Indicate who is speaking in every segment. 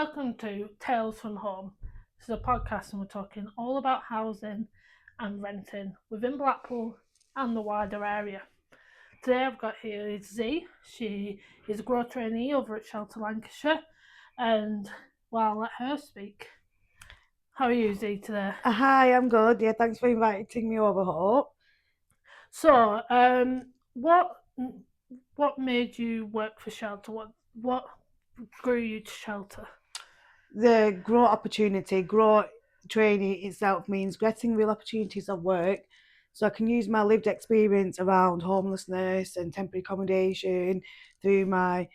Speaker 1: Welcome to Tales from Home. This is a podcast and we're talking all about housing and renting within Blackpool and the wider area. Today I've got here is Z. She is a grow trainee over at Shelter Lancashire, and well, I'll let her speak. How are you, Z, today?
Speaker 2: Hi, I'm good. Yeah, thanks for inviting me over, Hope.
Speaker 1: So, what made you work for Shelter? What grew you to Shelter?
Speaker 2: The grow opportunity, grow training itself means getting real opportunities of work so I can use my lived experience around homelessness and temporary accommodation through my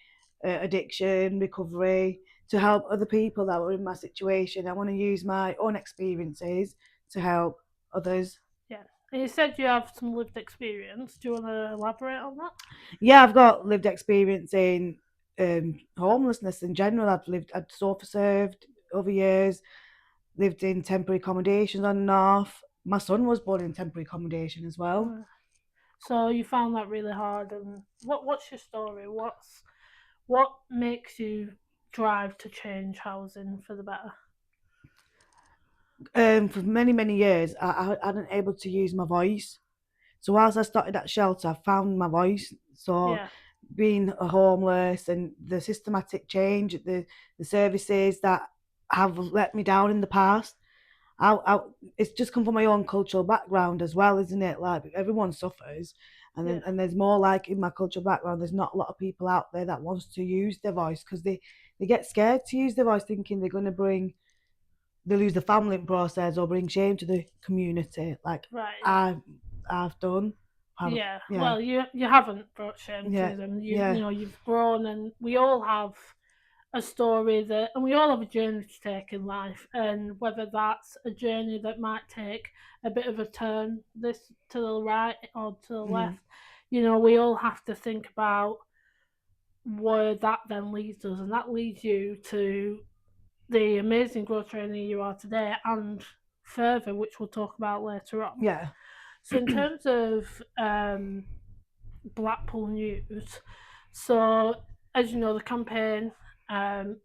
Speaker 2: addiction, recovery to help other people that were in my situation. I want to use my own experiences to help others.
Speaker 1: Yeah. And you said you have some lived experience. Do you want to elaborate on that?
Speaker 2: Yeah, I've got lived experience in homelessness in general. I've sofa served over years, lived in temporary accommodations on and off. My son was born in temporary accommodation as well.
Speaker 1: So you found that really hard, and what's your story? What makes you drive to change housing for the better?
Speaker 2: For many years, I hadn't able to use my voice. So whilst I started at shelter, I found my voice. So
Speaker 1: Yeah,
Speaker 2: being homeless and the systematic change, the services that have let me down in the past, I it's just come from my own cultural background as well, isn't it? Like everyone suffers, and
Speaker 1: yeah,
Speaker 2: then and there's more like in my cultural background. There's not a lot of people out there that wants to use their voice because they get scared to use their voice, thinking they lose the family process or bring shame to the community. Like
Speaker 1: right, yeah.
Speaker 2: I I've done, have
Speaker 1: Yeah,
Speaker 2: yeah
Speaker 1: well, you haven't brought shame
Speaker 2: yeah
Speaker 1: to them. You
Speaker 2: yeah
Speaker 1: know you've grown, and we all have a story that, and we all have a journey to take in life, and whether that's a journey that might take a bit of a turn this to the right or to the
Speaker 2: mm,
Speaker 1: left, we all have to think about where that then leads us, and that leads you to the amazing growth trainee you are today, and further, which we'll talk about later on.
Speaker 2: yeah
Speaker 1: So, in terms of Blackpool news, so as you know, the campaign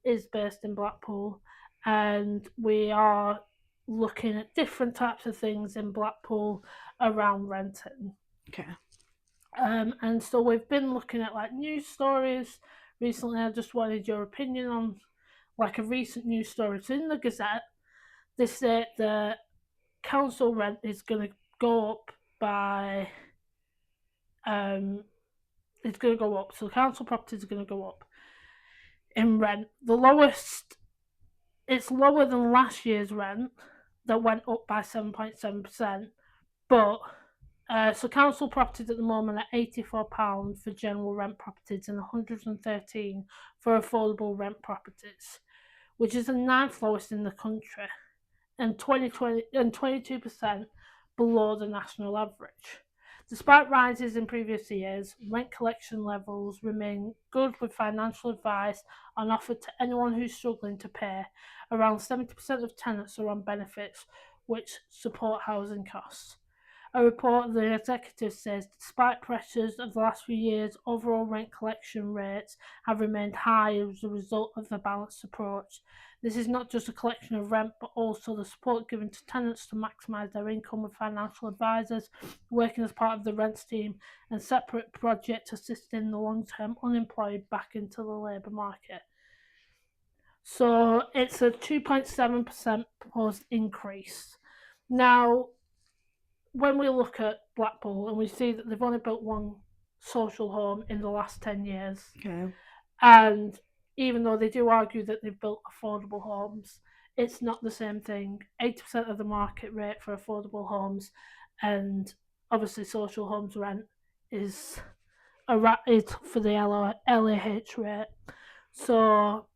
Speaker 1: is based in Blackpool, and we are looking at different types of things in Blackpool around renting.
Speaker 2: okay
Speaker 1: And so we've been looking at like news stories recently. I just wanted your opinion on like a recent news story. So in the Gazette, they say that council rent is going to go up by it's going to go up. So council properties are going to go up in rent. The lowest, it's lower than last year's rent that went up by 7.7%. But so council properties at the moment are £84 for general rent properties and 113 for affordable rent properties, which is the ninth lowest in the country, and 22% below the national average. Despite rises in previous years, rent collection levels remain good with financial advice on offer to anyone who's struggling to pay. Around 70% of tenants are on benefits which support housing costs. A report of the executive says despite pressures of the last few years, overall rent collection rates have remained high as a result of the balanced approach. This is not just a collection of rent, but also the support given to tenants to maximise their income with financial advisors working as part of the rents team and separate projects assisting the long-term unemployed back into the labour market. So it's a 2.7% proposed increase. Now, when we look at Blackpool and we see that they've only built one social home in the last 10 years,
Speaker 2: okay
Speaker 1: and even though they do argue that they've built affordable homes, it's not the same thing. 80% of the market rate for affordable homes, and obviously social homes rent is is for the LAH rate. So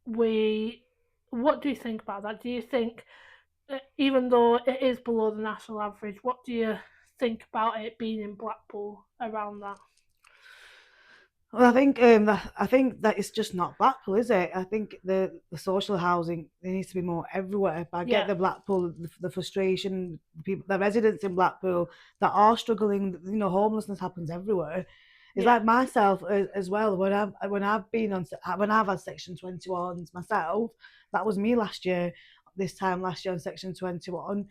Speaker 1: what do you think about that? Do you think, even though it is below the national average, what do you think about it being in Blackpool around that?
Speaker 2: Well, I think that it's just not Blackpool, is it? I think the social housing there needs to be more everywhere. But I get
Speaker 1: Yeah,
Speaker 2: the Blackpool, the frustration, the residents in Blackpool that are struggling. Homelessness happens everywhere, It's
Speaker 1: Yeah.
Speaker 2: like myself as well. When I've had Section 21s myself, that was me last year. This time last year on Section 21,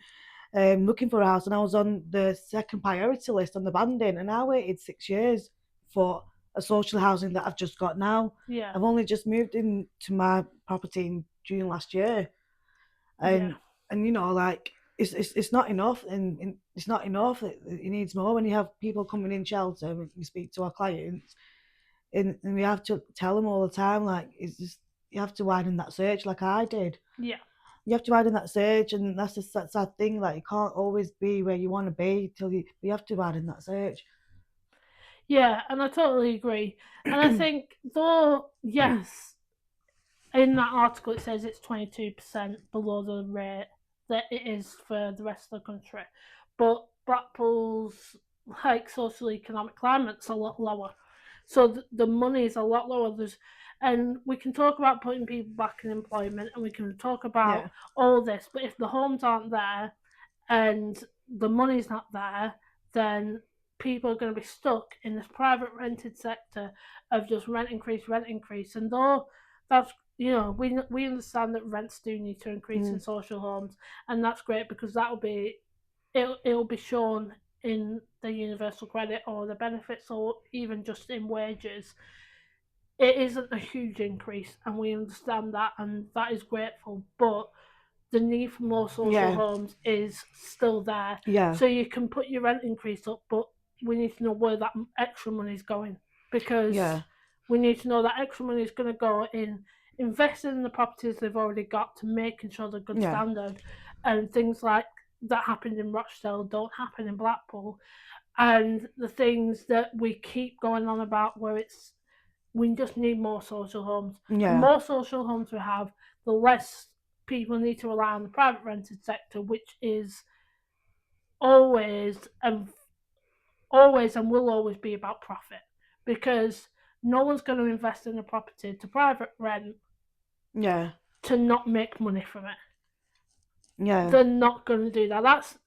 Speaker 2: looking for a house, and I was on the second priority list on the banding, and I waited 6 years for a social housing that I've just got now.
Speaker 1: Yeah.
Speaker 2: I've only just moved into my property in June last year,
Speaker 1: Yeah.
Speaker 2: and like it's not enough, and it's not enough. It needs more. When you have people coming in shelter, we speak to our clients, and we have to tell them all the time, like, it's just, you have to widen that search, like I did.
Speaker 1: Yeah.
Speaker 2: You have to widen that search, and that's just that sad thing. Like, you can't always be where you want to be till you have to widen that search.
Speaker 1: Yeah, and I totally agree. And I think, though, yes, in that article it says it's 22% below the rate that it is for the rest of the country, but Blackpool's like social economic climate's a lot lower, so the money is a lot lower. And we can talk about putting people back in employment, and we can talk about
Speaker 2: Yeah,
Speaker 1: all this, but if the homes aren't there and the money's not there, then people are going to be stuck in this private rented sector of just rent increase. And though that's, we understand that rents do need to increase in social homes, and that's great because it'll be shown in the universal credit or the benefits, or even just in wages. It isn't a huge increase, and we understand that, and that is grateful. But the need for more social
Speaker 2: yeah,
Speaker 1: homes is still there.
Speaker 2: yeah,
Speaker 1: So you can put your rent increase up, but we need to know where that extra money is going, because
Speaker 2: yeah,
Speaker 1: we need to know that extra money is going to go in investing in the properties they've already got, to making sure they're good
Speaker 2: yeah,
Speaker 1: standard, and things like that happened in Rochdale don't happen in Blackpool. And the things that we keep going on about, where we just need more social homes. The
Speaker 2: yeah,
Speaker 1: more social homes we have, the less people need to rely on the private rented sector, which is always and will always be about profit, because no one's going to invest in a property to private rent
Speaker 2: yeah,
Speaker 1: to not make money from it.
Speaker 2: yeah,
Speaker 1: They're not going to do that.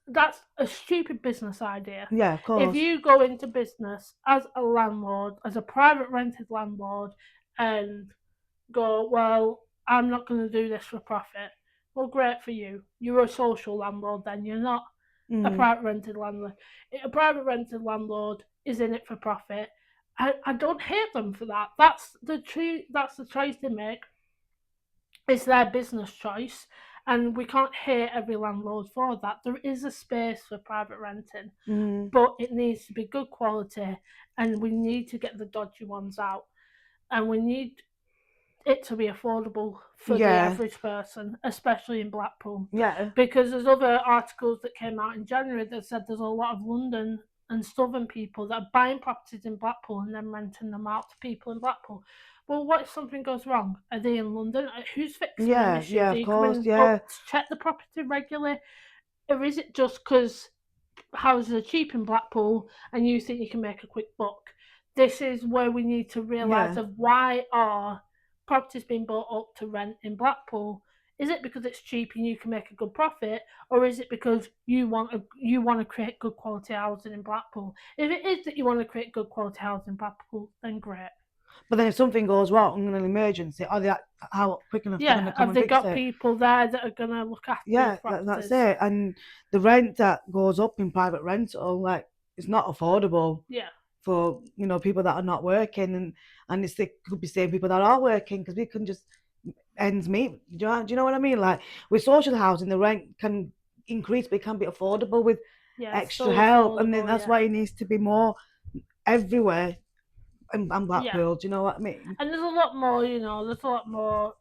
Speaker 1: That's a stupid business idea.
Speaker 2: yeah, of
Speaker 1: If
Speaker 2: course.
Speaker 1: you go into business as a landlord, as a private rented landlord, and go, well, I'm not going to do this for profit. Well, great for you. You're a social landlord then. You're not a private rented landlord. A private rented landlord is in it for profit. I don't hate them for that. That's the choice they make. It's their business choice, and we can't hate every landlord for that. There is a space for private renting, but it needs to be good quality, and we need to get the dodgy ones out, and we need it to be affordable for the
Speaker 2: Yeah,
Speaker 1: average person, especially in Blackpool.
Speaker 2: yeah,
Speaker 1: Because there's other articles that came out in January that said there's a lot of London and southern people that are buying properties in Blackpool and then renting them out to people in Blackpool. Well, what if something goes wrong? Are they in London? Who's fixing them
Speaker 2: yeah,
Speaker 1: issues?
Speaker 2: yeah,
Speaker 1: Are
Speaker 2: of
Speaker 1: you
Speaker 2: course,
Speaker 1: coming
Speaker 2: yeah,
Speaker 1: up to check the property regularly? Or is it just because houses are cheap in Blackpool and you think you can make a quick buck? This is where we need to realise
Speaker 2: yeah.
Speaker 1: of why are properties being bought up to rent in Blackpool. Is it because it's cheap and you can make a good profit, or is it because you want to create good quality housing in Blackpool? If it is that you want to create good quality housing in Blackpool, then great.
Speaker 2: But then if something goes wrong in an emergency, how quick enough they're going
Speaker 1: Yeah,
Speaker 2: to come
Speaker 1: have
Speaker 2: and
Speaker 1: they
Speaker 2: fix
Speaker 1: got
Speaker 2: it?
Speaker 1: people there that are going to look after these
Speaker 2: Yeah, that's
Speaker 1: properties?
Speaker 2: it. And the rent that goes up in private rental, like, it's not affordable
Speaker 1: Yeah,
Speaker 2: for people that are not working, and it could be same people that are working, because we can just ends meet. Do you know what I mean? Like, with social housing, the rent can increase, but it can be affordable with
Speaker 1: yeah,
Speaker 2: extra
Speaker 1: still
Speaker 2: help, and then
Speaker 1: affordable.
Speaker 2: that's
Speaker 1: Yeah,
Speaker 2: why it needs to be more everywhere. And
Speaker 1: yeah.
Speaker 2: Blackpool, do you know what I mean?
Speaker 1: And there's a lot more, there's a lot more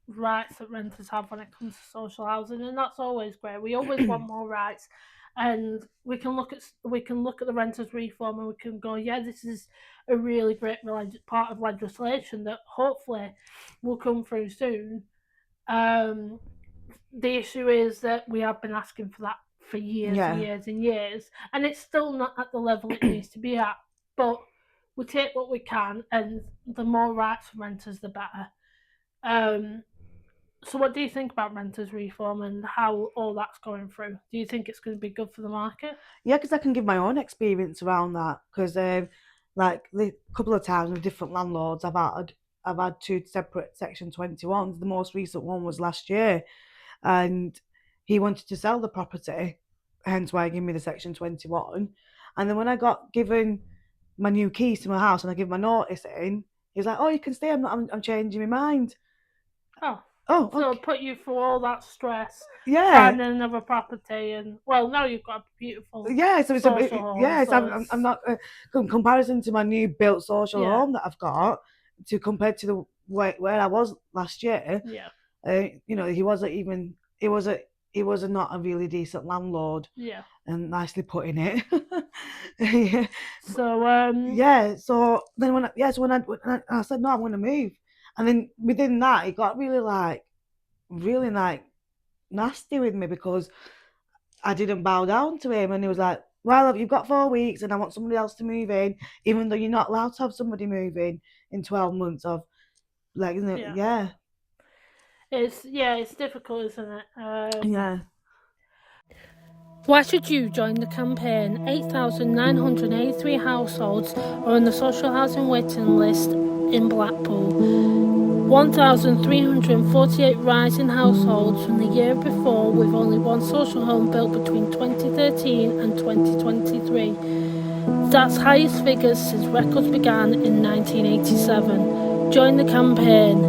Speaker 1: rights that renters have when it comes to social housing, and that's always great. We always want more rights, and we can look at the renters reform, and we can go, yeah, this is a really great part of legislation that hopefully will come through soon. Um, the issue is that we have been asking for that for years and
Speaker 2: Yeah,
Speaker 1: years and years, and it's still not at the level it needs to be at. But we take what we can, and the more rights for renters, the better. Um, so, what do you think about renters reform and how all that's going through? Do you think it's going to be good for the market?
Speaker 2: yeah, because I can give my own experience around that. Because like the couple of times with different landlords. I've had two separate Section 21s. The most recent one was last year, and he wanted to sell the property, hence why he gave me the Section 21. And then when I got given my new keys to my house and I give my notice in, he's like, "Oh, you can stay. I'm changing my mind."
Speaker 1: Oh.
Speaker 2: Oh,
Speaker 1: So
Speaker 2: okay.
Speaker 1: put you through all that stress,
Speaker 2: Yeah,
Speaker 1: finding another property, and well, now you've got a beautiful
Speaker 2: yeah. So
Speaker 1: social home.
Speaker 2: yeah. So
Speaker 1: So
Speaker 2: I'm
Speaker 1: it's
Speaker 2: not in comparison to my new built social
Speaker 1: yeah,
Speaker 2: home that I've got to compared to the where I was last year.
Speaker 1: yeah,
Speaker 2: You know, he wasn't even. He was a not a really decent landlord,
Speaker 1: yeah.
Speaker 2: and nicely put in it. Yeah.
Speaker 1: So
Speaker 2: Yeah. So then when I said no, I'm going to move, and then within that, it got really like nasty with me because I didn't bow down to him, and he was like, "Well, you've got 4 weeks, and I want somebody else to move in, even though you're not allowed to have somebody move in 12 months of like,
Speaker 1: yeah,
Speaker 2: yeah,
Speaker 1: it's difficult, isn't it?
Speaker 2: yeah,
Speaker 1: Why should you join the campaign? 8,983 households are on the social housing waiting list in Blackpool. 1,348 rising households from the year before, with only one social home built between 2013 and 2023. That's highest figures since records began in 1987. Join the campaign.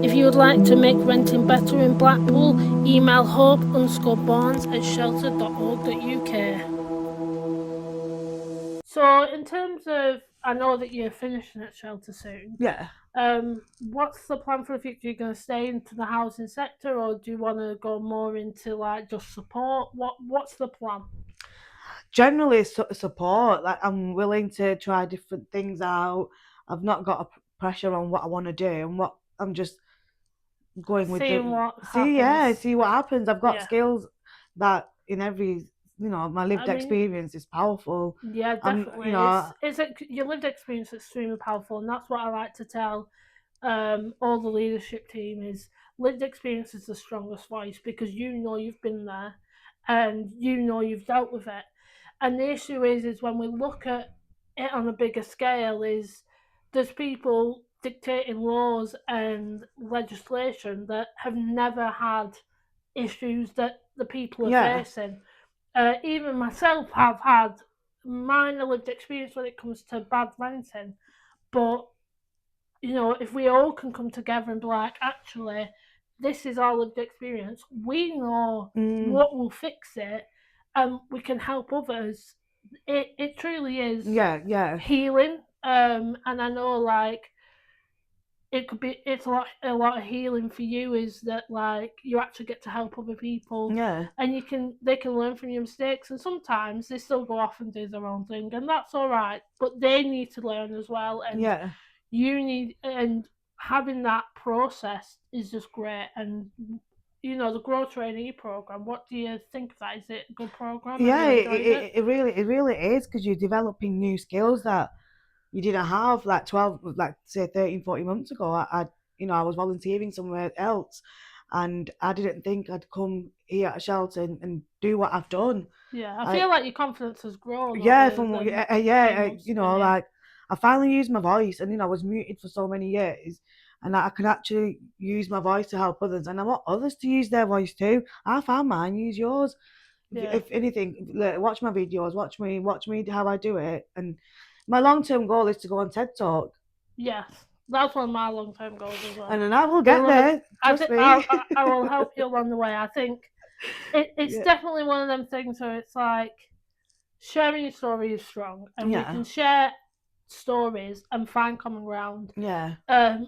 Speaker 1: If you would like to make renting better in Blackpool, email hope_barnes@shelter.org.uk. So, in terms of, I know that you're finishing at Shelter soon.
Speaker 2: yeah.
Speaker 1: What's the plan for the future? Are you going to stay into the housing sector, or do you want to go more into like just support? What's the plan?
Speaker 2: Generally, support. Like, I'm willing to try different things out. I've not got a pressure on what I want to do, and what I'm just going with
Speaker 1: Seeing
Speaker 2: the
Speaker 1: what happens.
Speaker 2: see what happens. I've got
Speaker 1: Yeah.
Speaker 2: skills that in every, you know, my lived experience is powerful.
Speaker 1: Yeah, definitely.
Speaker 2: You know,
Speaker 1: Your lived experience is extremely powerful, and that's what I like to tell all the leadership team is lived experience is the strongest voice because you know you've been there, and you know you've dealt with it. And the issue is when we look at it on a bigger scale, is there's people dictating laws and legislation that have never had issues that the people are
Speaker 2: yeah,
Speaker 1: facing. Even myself have had minor lived experience when it comes to bad renting, but you know, if we all can come together and be like, actually, this is our lived experience, we know what will fix it, and we can help others. It truly is
Speaker 2: yeah,
Speaker 1: healing. And I know like it's a lot of healing for you is that like you actually get to help other people,
Speaker 2: yeah,
Speaker 1: and they can learn from your mistakes, and sometimes they still go off and do their own thing, and that's all right, but they need to learn as well, and
Speaker 2: yeah.
Speaker 1: you need, and having that process is just great. And you know, the Grow Trainee program, what do you think of that? Is it a good program? Have
Speaker 2: Yeah,
Speaker 1: you enjoyed it?
Speaker 2: it really is because you're developing new skills that you didn't have like 12, like say 13, 14 months ago. You know, I was volunteering somewhere else, and I didn't think I'd come here at Shelter and do what I've done.
Speaker 1: Yeah, I feel like your confidence has grown
Speaker 2: Yeah,
Speaker 1: over
Speaker 2: from
Speaker 1: the few
Speaker 2: yeah,
Speaker 1: months
Speaker 2: you
Speaker 1: you've been
Speaker 2: know,
Speaker 1: here.
Speaker 2: like I finally used my voice, and you know, I was muted for so many years, and I can actually use my voice to help others, and I want others to use their voice too. I found mine, use yours.
Speaker 1: Yeah.
Speaker 2: If anything, watch my videos, watch me how I do it, and my long term goal is to go on TED Talk,
Speaker 1: Yes, that's one of my long term goals as well.
Speaker 2: and then I will
Speaker 1: We
Speaker 2: get
Speaker 1: will.
Speaker 2: there. Trust me.
Speaker 1: I will help you along the way. I think it's
Speaker 2: Yeah,
Speaker 1: definitely one of them things where it's like sharing your story is strong, and we
Speaker 2: yeah,
Speaker 1: can share stories and find common ground
Speaker 2: yeah,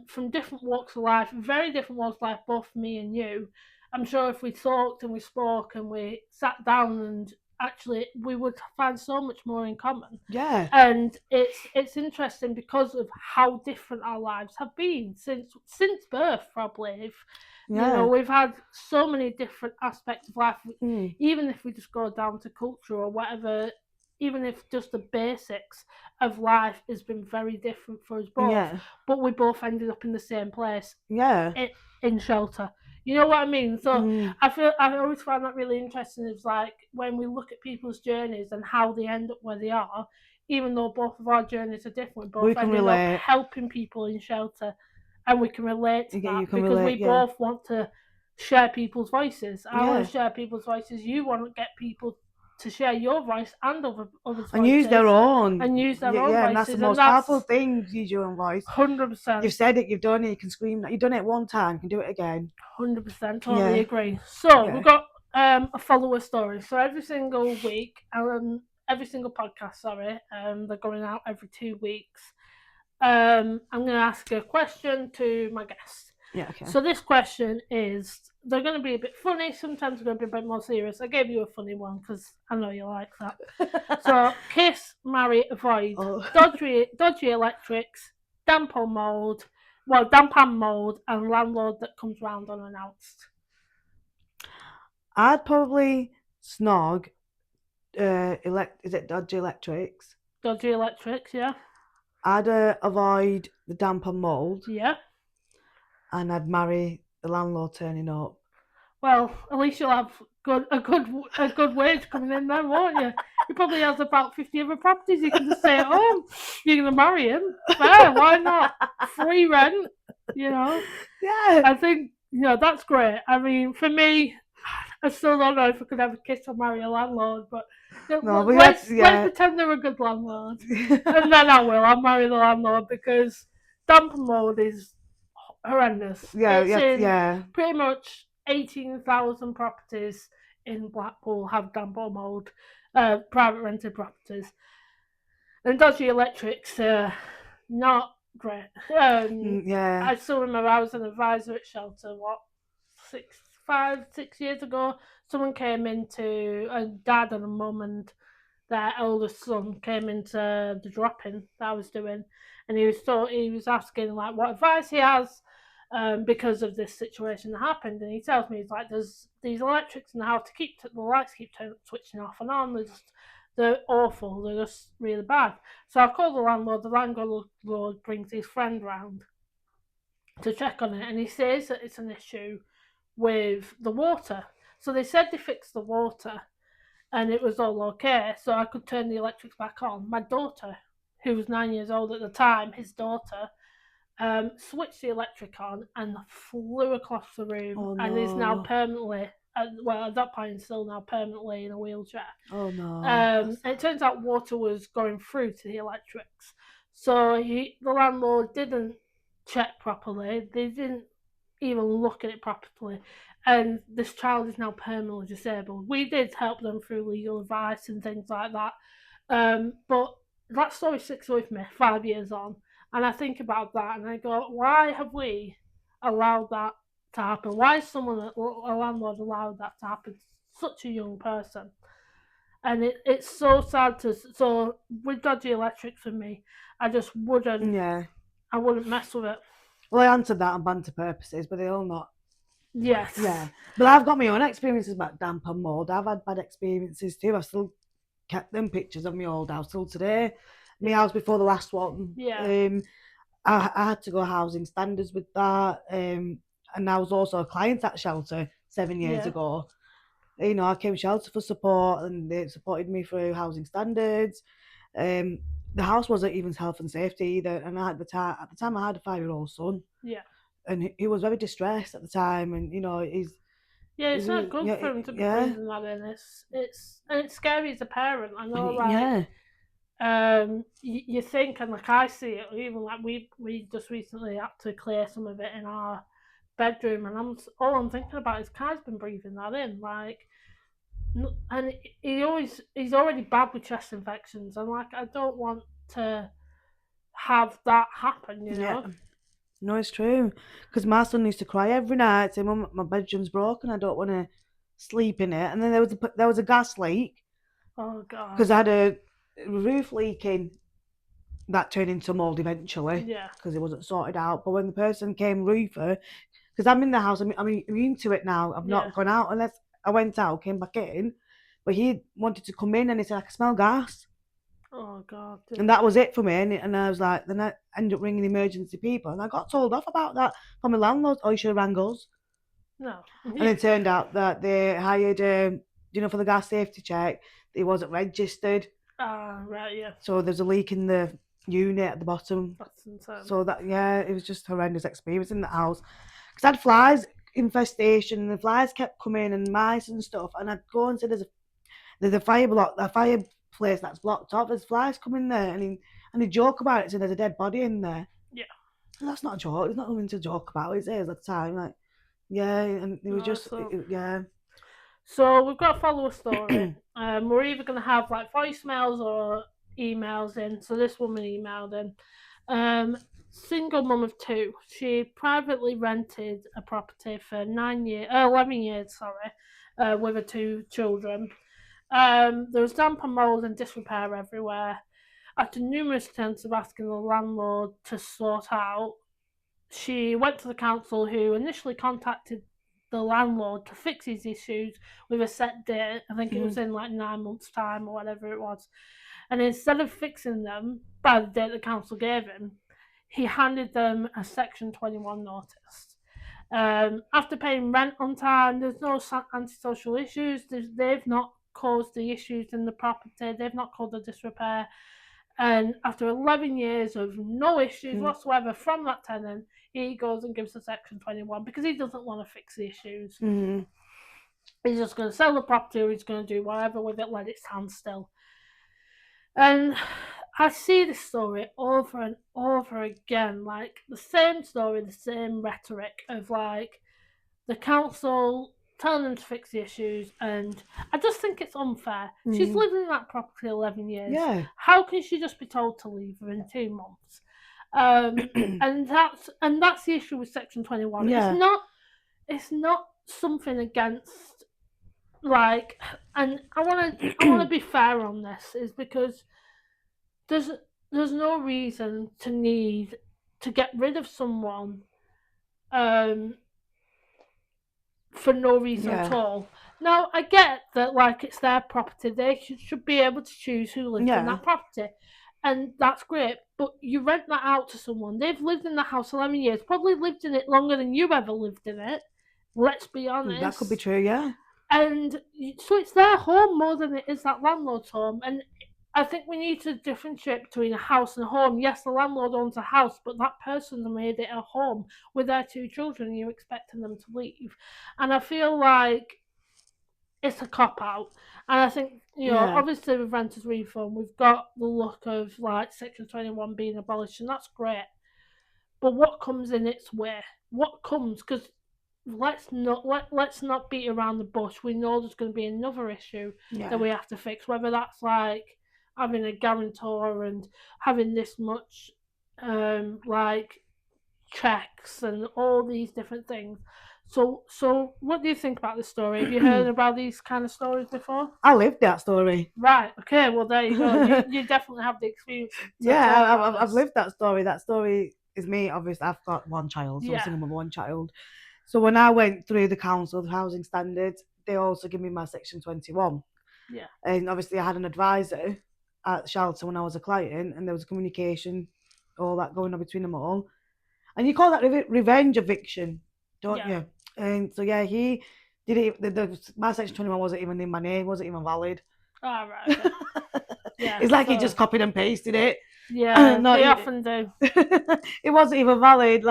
Speaker 1: from different walks of life, very different walks of life, both me and you. I'm sure if we talked and we spoke and we sat down and actually we would find so much more in common.
Speaker 2: yeah,
Speaker 1: And it's interesting because of how different our lives have been since birth, probably. If you know,
Speaker 2: yeah.
Speaker 1: we've had so many different aspects of life,
Speaker 2: Mm.
Speaker 1: even if we just go down to culture or whatever, even if just the basics of life has been very different for us both,
Speaker 2: Yeah,
Speaker 1: but we both ended up in the same place
Speaker 2: yeah.
Speaker 1: in Shelter. You know what I mean? So
Speaker 2: Mm.
Speaker 1: I always find that really interesting. It's like when we look at people's journeys and how they end up where they are. even though both of our journeys are different,
Speaker 2: We
Speaker 1: both
Speaker 2: can
Speaker 1: ended
Speaker 2: relate.
Speaker 1: up helping people in shelter, and we can relate to
Speaker 2: Yeah,
Speaker 1: that
Speaker 2: you can
Speaker 1: because we
Speaker 2: relate, yeah.
Speaker 1: both want to share people's voices. I want
Speaker 2: Yeah.
Speaker 1: to share people's voices. You want to get people to share your voice and others'
Speaker 2: And
Speaker 1: voices.
Speaker 2: use their own.
Speaker 1: And use their own
Speaker 2: Yeah,
Speaker 1: voices.
Speaker 2: and that's the most powerful thing, use your own voice.
Speaker 1: 100%.
Speaker 2: You've said it, you've done it, you can scream that. You've done it one time, you can do it again.
Speaker 1: 100%, totally
Speaker 2: Yeah.
Speaker 1: agree. So
Speaker 2: Yeah.
Speaker 1: we've got a follower story. So every single week, every single podcast, sorry, they're going out every 2 weeks. I'm going to ask a question to my guest.
Speaker 2: Yeah, okay.
Speaker 1: So this question is, they're going to be a bit funny, sometimes they're going to be a bit more serious. I gave you a funny one because I know you like that. So, kiss, marry, avoid, dodgy electrics, damp and mould, and landlord that comes round unannounced.
Speaker 2: I'd probably snog, is it Dodgy Electrics?
Speaker 1: Dodgy electrics, yeah.
Speaker 2: I'd avoid the damp and mould.
Speaker 1: Yeah.
Speaker 2: And I'd marry the landlord turning up.
Speaker 1: Well, at least you'll have a good wage coming in then, won't you? He probably has about 50 other properties. You can just stay at home. You're going to marry him. Fair, why not? Free rent, you know.
Speaker 2: Yeah.
Speaker 1: I think, that's great. I mean, for me, I still don't know if I could ever kiss or marry a landlord, but let's pretend they're a good landlord. And then I'll marry the landlord because damp and mould is horrendous.
Speaker 2: Yeah.
Speaker 1: Pretty much 18,000 properties in Blackpool have damp or mould, private rented properties. And dodgy electrics are not great. I still remember I was an advisor at shelter, 6 years ago. Someone came into, a dad and a mum and their eldest son came into the drop-in that I was doing, and he was asking like what advice he has because of this situation that happened, and he tells me, he's like, there's these electrics in the house the lights keep switching off and on. They're awful. They're just really bad. So I called the landlord. The landlord brings his friend round to check on it, and he says that it's an issue with the water. So they said they fixed the water and it was all okay, so I could turn the electrics back on. My daughter, who was 9 years old at the time, his daughter, switched the electric on and flew across the room and is now permanently, at that point, still now permanently in a wheelchair.
Speaker 2: Oh no.
Speaker 1: And it turns out water was going through to the electrics. So the landlord didn't check properly. They didn't even look at it properly. And this child is now permanently disabled. We did help them through legal advice and things like that. But that story sticks with me 5 years on. And I think about that and I go, why have we allowed that to happen? Why has a landlord allowed that to happen to such a young person? And it's so sad so with dodgy electrics for me, I just wouldn't.
Speaker 2: Yeah.
Speaker 1: I wouldn't mess with it.
Speaker 2: Well, I answered that on banter purposes, but they're all not.
Speaker 1: Yes.
Speaker 2: Yeah. But I've got my own experiences about damp and mould. I've had bad experiences too. I've still kept them pictures of my old house till today. My house before the last one.
Speaker 1: Yeah.
Speaker 2: I had to go housing standards with that. And I was also a client at shelter 7 years ago. I came to shelter for support and they supported me through housing standards. The house wasn't even health and safety either. And at the time I had a 5-year-old son.
Speaker 1: Yeah.
Speaker 2: And he was very distressed at the time. And,
Speaker 1: it's not good for him to be breathing that in. It's scary as a parent. I know, you think, and like I see it, even like we just recently had to clear some of it in our bedroom, and all I'm thinking about is Kai's been breathing that in, like, and he's already bad with chest infections, and like I don't want to have that happen,
Speaker 2: Yeah. No, it's true. Because my son used to cry every night, saying, "Mum, my bedroom's broken. I don't want to sleep in it." And then there was a gas leak.
Speaker 1: Oh God.
Speaker 2: Because I had a roof leaking that turned into mould eventually.
Speaker 1: Yeah.
Speaker 2: Because it wasn't sorted out. But when the person came, roofer, because I'm in the house, I'm into it now. I've not gone out unless I went out, came back in. But he wanted to come in and he said, "I can smell gas."
Speaker 1: Oh God.
Speaker 2: And that was it for me. And I was like, then I ended up ringing emergency people. And I got told off about that from my landlord. "Oh, you should have rang us."
Speaker 1: No.
Speaker 2: And it turned out that they hired, for the gas safety check, it wasn't registered.
Speaker 1: Right, yeah.
Speaker 2: So there's a leak in the unit at the bottom.
Speaker 1: That's insane.
Speaker 2: So that, yeah, it was just a horrendous experience in the house. Because I had flies infestation, and the flies kept coming and mice and stuff. And I'd go and say there's a fireplace that's blocked off. There's flies coming there, and he joke about it, saying there's a dead body in there.
Speaker 1: Yeah.
Speaker 2: And that's not a joke. It's not something to joke about, is it? At the time, like, yeah, and it was
Speaker 1: No,
Speaker 2: just,
Speaker 1: so-
Speaker 2: yeah.
Speaker 1: So we've got to follow a story. We're either going to have like voicemails or emails in. So this woman emailed in. Single mum of two. She privately rented a property for 11 years, with her two children. There was damp and mould and disrepair everywhere. After numerous attempts of asking the landlord to sort out, she went to the council, who initially contacted the landlord to fix his issues with a set date. I think it was in like 9 months' time or whatever it was. And instead of fixing them by the date the council gave him, he handed them a Section 21 notice. After paying rent on time, there's no antisocial issues. They've not caused the issues in the property. They've not caused the disrepair. And after 11 years of no issues whatsoever from that tenant, he goes and gives a Section 21 because he doesn't want to fix the issues. He's just going to sell the property, or he's going to do whatever with it, let it stand still. And I see this story over and over again, like the same story, the same rhetoric of like the council telling them to fix the issues, and I just think it's unfair. She's lived in that property 11 years.
Speaker 2: Yeah.
Speaker 1: How can she just be told to leave her in 2 months? And that's the issue with Section 21.
Speaker 2: Yeah.
Speaker 1: It's not something against, like, and I want to be fair on this, is because there's no reason to need to get rid of someone for no reason at all. Now, I get that, like, it's their property. They should be able to choose who lives in that property. And that's great. But you rent that out to someone. They've lived in the house 11 years, probably lived in it longer than you ever lived in it. Let's be honest.
Speaker 2: That could be true, yeah.
Speaker 1: And so it's their home more than it is that landlord's home. And I think we need to differentiate between a house and a home. Yes, the landlord owns a house, but that person's made it a home with their two children, and you're expecting them to leave. And I feel like it's a cop-out. And I think, obviously with renters reform, we've got the look of like Section 21 being abolished, and that's great. But what comes in its way? What comes? Because let's not beat around the bush. We know there's going to be another issue that we have to fix, whether that's like having a guarantor and having this much like checks and all these different things. So what do you think about this story? Have you heard about these kind of stories before?
Speaker 2: I lived that story.
Speaker 1: Right, okay, well there you go. You definitely have the experience.
Speaker 2: I've lived that story. That story is me. Obviously, I've got one child, so I'm single mother, one child. So when I went through the council, the housing standards, they also give me my Section 21.
Speaker 1: Yeah.
Speaker 2: And obviously I had an advisor at shelter when I was a client, and there was communication, all that going on between them all. And you call that revenge eviction, don't you? And so, he did it. My Section 21 wasn't even in my name, wasn't even valid.
Speaker 1: Oh, right. Okay. Yeah.
Speaker 2: It's like he just copied and pasted it.
Speaker 1: Yeah, they often do.
Speaker 2: It wasn't even valid,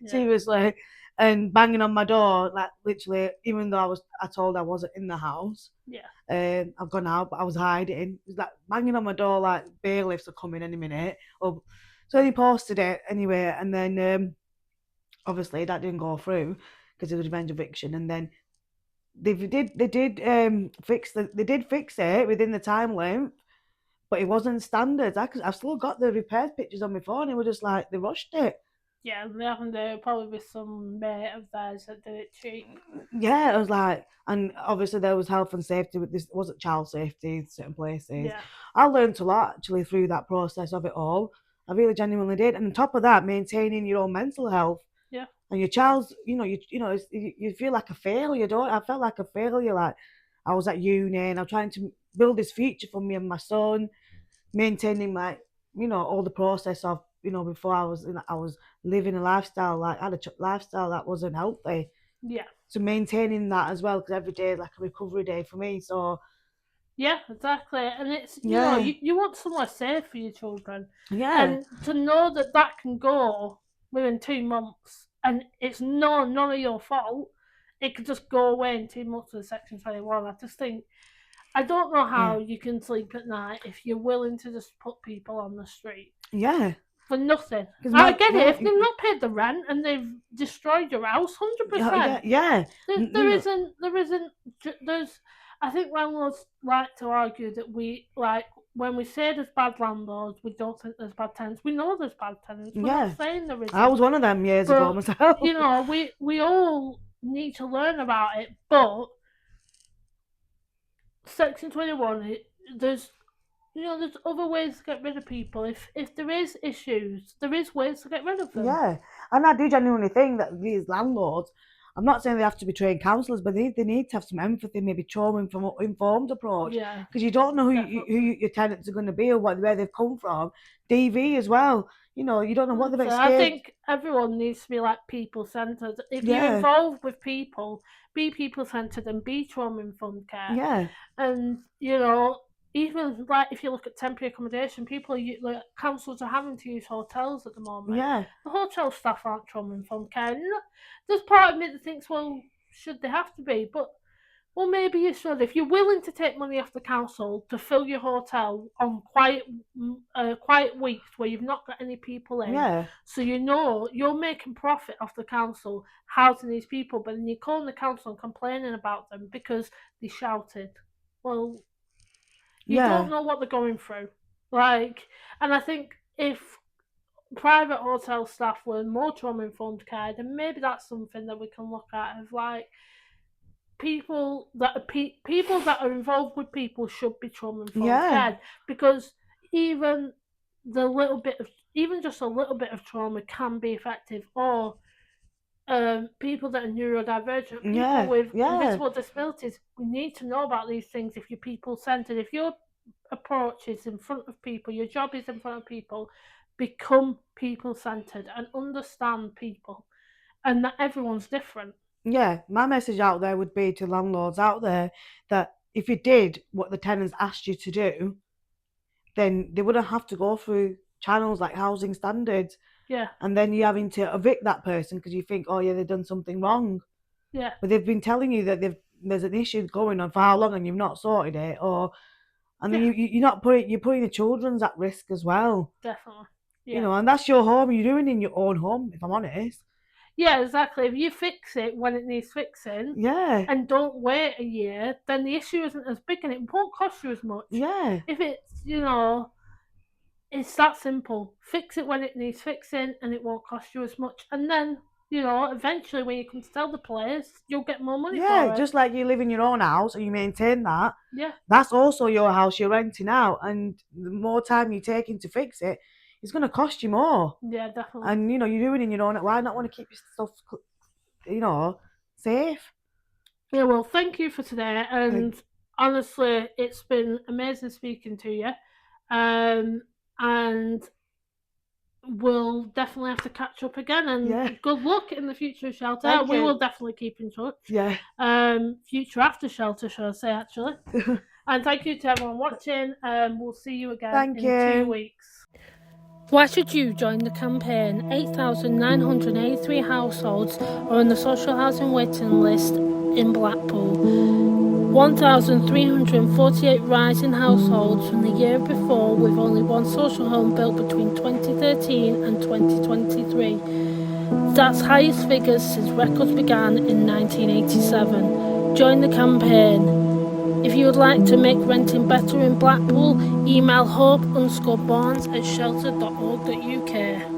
Speaker 2: seriously. And banging on my door, like literally, even though I told I wasn't in the house.
Speaker 1: Yeah.
Speaker 2: I've gone out, but I was hiding. It was like banging on my door, like bailiffs are coming any minute. So he posted it anyway, and then obviously that didn't go through because it was revenge eviction. And then they did fix it within the time length, but it wasn't standards. I've still got the repairs pictures on my phone. It was just like they rushed it.
Speaker 1: Yeah, they often do. Probably some mate of theirs that did it cheap.
Speaker 2: Yeah, it was like, and obviously there was health and safety with this. It wasn't child safety in certain places.
Speaker 1: Yeah.
Speaker 2: I learned a lot actually through that process of it all. I really genuinely did. And on top of that, maintaining your own mental health.
Speaker 1: Yeah.
Speaker 2: And your child's, you feel like a failure, don't you? I felt like a failure. Like I was at uni and I'm trying to build this future for me and my son, maintaining all the process of, before I was living a lifestyle, like I had a lifestyle that wasn't healthy.
Speaker 1: Yeah.
Speaker 2: So maintaining that as well, because every day is like a recovery day for me. So
Speaker 1: Yeah, exactly. And it's,
Speaker 2: Yeah.
Speaker 1: you want somewhere safe for your children.
Speaker 2: Yeah.
Speaker 1: And to know that can go within 2 months and it's none of your fault, it could just go away in 2 months with Section 21. I just think, I don't know how you can sleep at night if you're willing to just put people on the street
Speaker 2: Yeah.
Speaker 1: for nothing.
Speaker 2: 'Cause
Speaker 1: I get it, if they've not paid the rent and they've destroyed your house, 100%.
Speaker 2: Yeah.
Speaker 1: There's, I think landlords like to argue that when we say there's bad landlords, we don't think there's bad tenants. We know there's bad tenants. We're not saying there isn't.
Speaker 2: I was one of them years ago myself.
Speaker 1: We all need to learn about it, but Section 21, there's other ways to get rid of people. If there is issues, there is ways to get rid of them.
Speaker 2: Yeah, and I do genuinely think that these landlords, I'm not saying they have to be trained counsellors, but they need to have some empathy, maybe trauma-informed approach.
Speaker 1: Yeah,
Speaker 2: because you don't know who your tenants are going to be or where they've come from. DV as well. You don't know what they've experienced.
Speaker 1: I think everyone needs to be like people-centred. If you're involved with people, be people-centred and be trauma-informed care.
Speaker 2: Yeah.
Speaker 1: And, even like if you look at temporary accommodation, councils are having to use hotels at the moment.
Speaker 2: Yeah.
Speaker 1: The hotel staff aren't trauma-informed care. There's part of me that thinks, well, should they have to be? But, well, maybe you should. If you're willing to take money off the council to fill your hotel on quiet weeks where you've not got any people in, so you're making profit off the council housing these people, but then you're calling the council and complaining about them because they shouted. Well, you don't know what they're going through. And I think if private hotel staff were more trauma-informed care, then maybe that's something that we can look at of people that are involved with people should be trauma-informed care, because even just a little bit of trauma can be effective. Or people that are neurodivergent, people with invisible disabilities, we need to know about these things. If you're people-centred, if your approach is in front of people, your job is in front of people, become people-centred and understand people, and that everyone's different.
Speaker 2: Yeah, my message out there would be to landlords out there that if you did what the tenants asked you to do, then they wouldn't have to go through channels like housing standards.
Speaker 1: Yeah.
Speaker 2: And then you're having to evict that person because you think, oh yeah, they've done something wrong.
Speaker 1: Yeah.
Speaker 2: But they've been telling you that there's an issue going on for how long and you've not sorted it, and then you're putting the children's at risk as well.
Speaker 1: Definitely. Yeah.
Speaker 2: And that's your home. You're doing in your own home, if I'm honest.
Speaker 1: Yeah, exactly. If you fix it when it needs fixing, and don't wait a year, then the issue isn't as big and it won't cost you as much.
Speaker 2: Yeah.
Speaker 1: If it's, it's that simple. Fix it when it needs fixing and it won't cost you as much. And then, eventually when you come to sell the place, you'll get more money for it.
Speaker 2: Yeah, just like you live in your own house and you maintain that.
Speaker 1: Yeah.
Speaker 2: That's also your house you're renting out. And the more time you're taking to fix it, it's going to cost you more.
Speaker 1: Yeah, definitely.
Speaker 2: And, you're doing it in your own. Why not want to keep your stuff, safe?
Speaker 1: Yeah, well, thank you for today. And honestly, it's been amazing speaking to you. And we'll definitely have to catch up again. And good luck in the future of shelter. We will definitely keep in touch.
Speaker 2: Yeah.
Speaker 1: Future after shelter, shall I say, actually. And thank you to everyone watching. We'll see you again in 2 weeks. Why should you join the campaign? 8,983 households are on the social housing waiting list in Blackpool. 1,348 rising households from the year before, with only one social home built between 2013 and 2023. That's highest figures since records began in 1987. Join the campaign. If you would like to make renting better in Blackpool, email hope_barnes@shelter.org.uk.